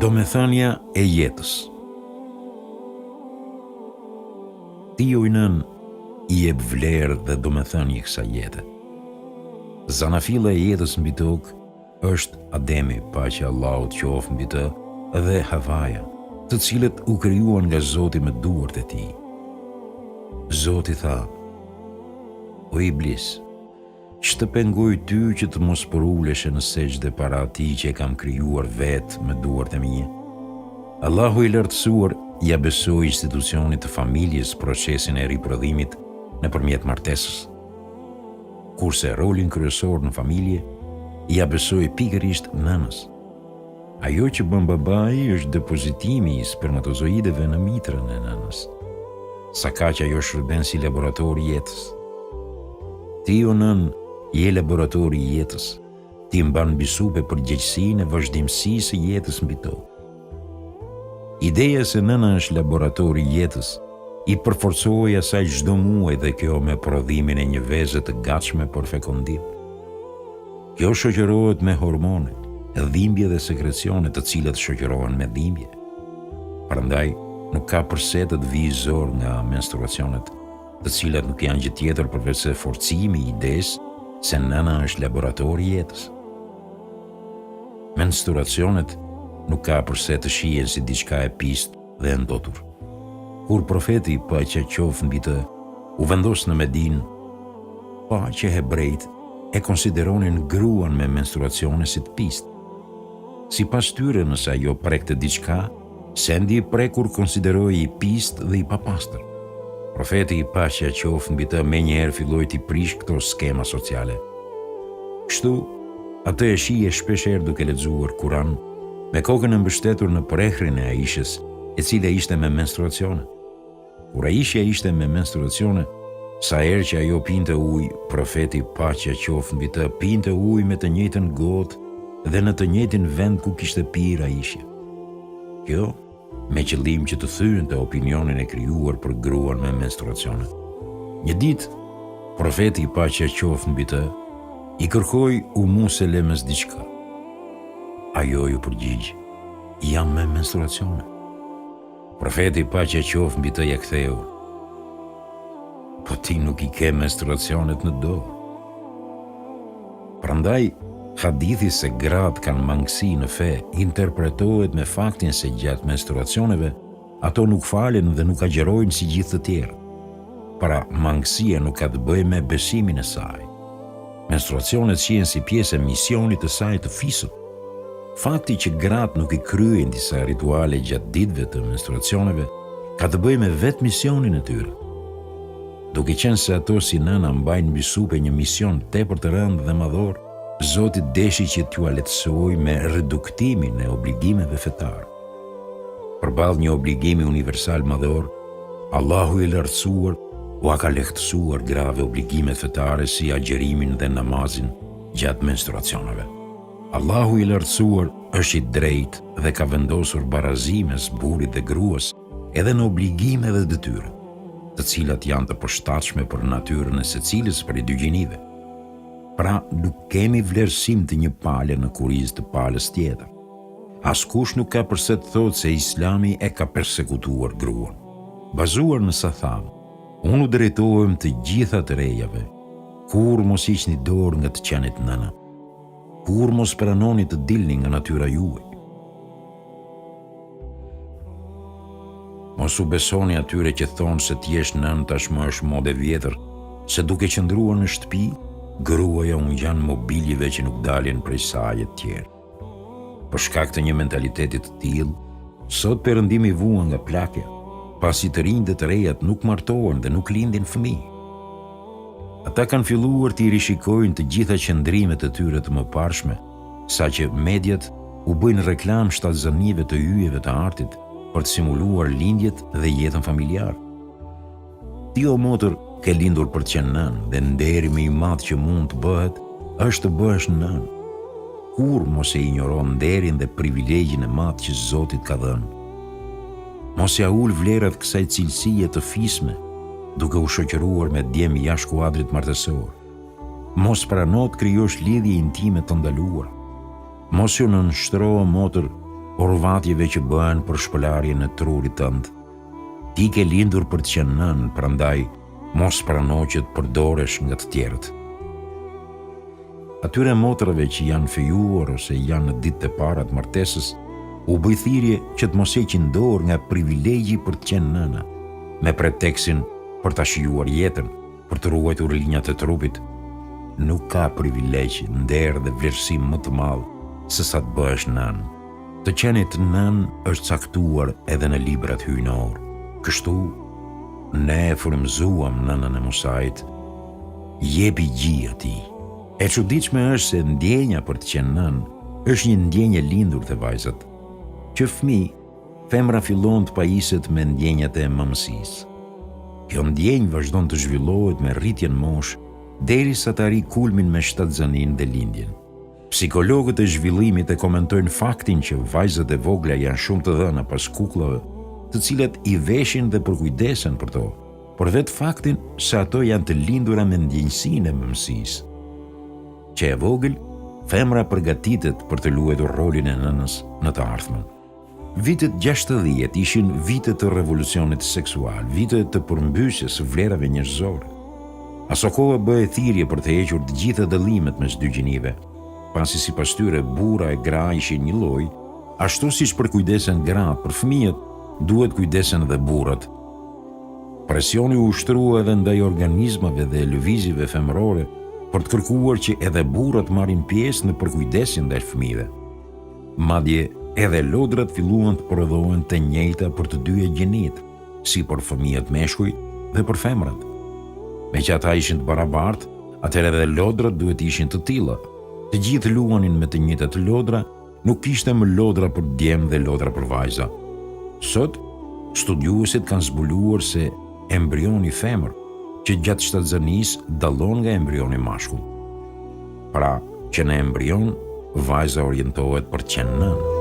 Domethënia e jetës. Ti o i nën I jep vlerë dhe domethënie kësaj jete. Zanafilla e jetës mbi tokë është Ademi, paqja e Allahut qoftë mbi të, dhe Havaja, të cilët u krijuan nga Zoti me duart e tij. Zoti tha: O Iblis, ç'të pengoj ty që të mos porulesh në sejdë para atij që e kam krijuar vetë me duart e mia? Allahu I lartësuar ja besoi institucionit të familjes procesin e riprodhimit nëpërmjet martesës, kurse rolin kryesor në familje ja besoi pikërisht nënës. Ajo që bën babai është depozitimi I spermatozoideve në mitrën e nënës, sa kaq ajo shërben si laboratori I jetës. Ti o nën je laboratori I jetës, ti mban mbi supe përgjegjësinë e vazhdimësisë së jetës mbi tokë. Ideja se nëna është laboratori I jetës I përforcoi asaj çdo muaj dhe kjo me prodhimin e një veze të gatshme për fekondim. Kjo shoqërohet me hormone, dhimbje dhe sekrecione të cilat shoqërohen me dhimbje. Prandaj nuk ka përse të vijë zor nga menstruacionet, të cilat nuk janë gjë tjetër përveç se forcimi I idesë se nëna është laboratori I jetës. Menstruacionet nuk ka përse të shihen si diçka e pistë dhe e ndotur. Kur profeti, paqja qoftë mbi të, u vendos në Medinë, pa që hebrejt e konsideronin gruan me menstruacione si të pistë. Sipas tyre, nëse ajo prekte diçka, sendi I prekur konsideroi I pistë dhe I papastër. Profeti, paqja qoftë mbi të, menjëherë filloi t'i prish këto skema sociale. Kështu, atë e shije shpeshherë duke lexuar Kur'an, me kokën e mbështetur në prehrin e Aishës, e cila ishte me menstruacione. Kur Aisha ishte me menstruacione, sa herë që ajo pinte ujë, profeti, paqja qoftë mbi të, pinte ujë me të njëjtën gotë dhe në të njëjtin vend ku kishte pirë Aisha. Kjo me qëllim që të thyente opinionin e krijuar për gruan me menstruacione. Një ditë, profeti, paqja qoftë mbi të, I kërkoi Ummu Selemes diçka. Ajo ju përgjigj: jam me menstruacione. Profeti, paqja qoftë mbi të, ja ktheu: po ti nuk I ke menstruacionet në dorë. Prandaj, hadithi se gratë kanë mangësi në fe interpretohet me faktin se gjatë menstruacioneve ato nuk falen dhe nuk agjerojnë si gjithë të tjerë. Pra, mangësia nuk ka të bëjë me besimin e saj. Menstruacionet shihen si pjesë e misionit të saj të fisut. Fakti që gratë nuk I kryejnë disa rituale gjatë ditëve të menstruacioneve ka të bëjë me vetë misionin e tyre. Duke qenë se ato si nëna mbajnë mbi supe një mision tepër të rëndë dhe madhor, Zoti deshi që t'ju lehtësoj me reduktimin e obligimeve fetare. Përballë një obligimi universal madhor, Allahu I lartësuar u ka lehtësuar grave obligimet fetare si agjerimin dhe namazin gjatë menstruacioneve. Allahu I lartësuar është I drejtë dhe ka vendosur barazi mes burrit dhe gruas edhe në obligime dhe detyre, të cilat janë të përshtatshme për natyrën e secilës prej dy gjinive. Pra, nuk kemi vlerësim të një pale në kurizë të palës tjetër. Askush nuk ka përse të thotë se Islami e ka persekutuar gruan. Bazuar në sa thamë, unë u drejtohem të gjitha të rejave, kur mos hiqni dorë nga të qenit nëna, kur mos pranoni të dilni nga natyra juaj. Mos u besoni atyre që thonë se t'jesh nën tashmë është modë vjetër, se duke qëndruar në shtëpi, gruaja unë janë mobiljeve që nuk dalin prej saj e tjerë. Për shkak të një mentaliteti të tillë, sot perëndimi vua nga plakja, pasi të rinjtë dhe të rejat nuk martohen dhe nuk lindin fëmijë. Ata kanë filluar të I rishikojnë të gjitha qëndrimet e tyre të mëparshme, saqë mediat u bëjnë reklam shtatzënive të yjeve të artit për të simuluar lindjet dhe jetën familjare. Ti o motër ke lindur për të qenë nën dhe nderi më I madh që mund të bëhet është të bëhesh nën. Kur mos e injoro nderin dhe privilegjin e madh që Zoti ka dhënë. Mos ja ul vlerat kësaj cilësie të fisme, duke u shoqëruar me djem jashtë kuadrit martesor. Mos prano të krijosh lidhje intime të ndaluara. Mos ju nënshtro motër orvatjeve që bëhen për shpëlarjen e trurit tënd. Ti ke lindur për të qenë nën, prandaj mos prano që të përdoresh nga të tjerët. Atyre motrave që janë fejuar ose janë në ditët e para të martesës, u bëj thirrje që të mos heqin dorë nga privilegji për të qenë nëna, me preteksin për ta shijuar jetën, për të ruajtur linjat e trupit. Nuk ka privilegj, nder dhe vlerësim më të madh se sa të bëhesh nën. Të qenit nën është caktuar edhe në librat hyjnor. Kështu, ne e frymëzuam nënën e Musait, jepi gjë atij. E çuditshme është se ndjenja për të qenë nën është një ndjenjë lindur te vajzat. Që fëmijë, femra fillon të pajiset me ndjenjat e mëmësisë. Kjo ndjenjë vazhdon të zhvillohet me rritjen moshë derisa të arrijë kulmin me shtatzanin dhe lindjen. Psikologët e zhvillimit e komentojnë faktin që vajzat e vogla janë shumë të dhëna pas kukullave, të cilat i veshin dhe përkujdesen për to, por vetë faktin se ato janë të lindura me ndjenjësinë e mëmësisë. Që e vogël, femra përgatitet për të luajtur rolin e nënës në të ardhmen. Vitet 60 ishin vitet të revolucionit seksual, vitet të përmbysjes së vlerave njerëzore. Aso kohë bëhej thirrje për të hequr të gjitha dallimet mes dy gjinive, pasi sipas tyre burra e gra ishin një lloj, ashtu siç përkujdesen gratë për fëmijët, duhet kujdesen edhe burrat. Presioni u ushtrua edhe ndaj organizmave dhe lëvizjeve femërore për të kërkuar që edhe burrat marrin pjesë në përkujdesin ndaj fëmijëve. Madje edhe lodrat filluan të prodhohen të njëjta për të dyja gjinitë, si për fëmijët meshkuj dhe për femrat. Me që ata ishin të barabartë, atëherë edhe lodrat duhet ishin të tilla. Të gjithë luanin me të njëjtat lodra, nuk kishte më lodra për djem dhe lodra për vajza. Sot, studiuesit kanë zbuluar se embrioni femër që gjatë shtatzanisë dallon nga embrioni mashkull. Pra, që në embrion, vajza orientohet për të qenë nën.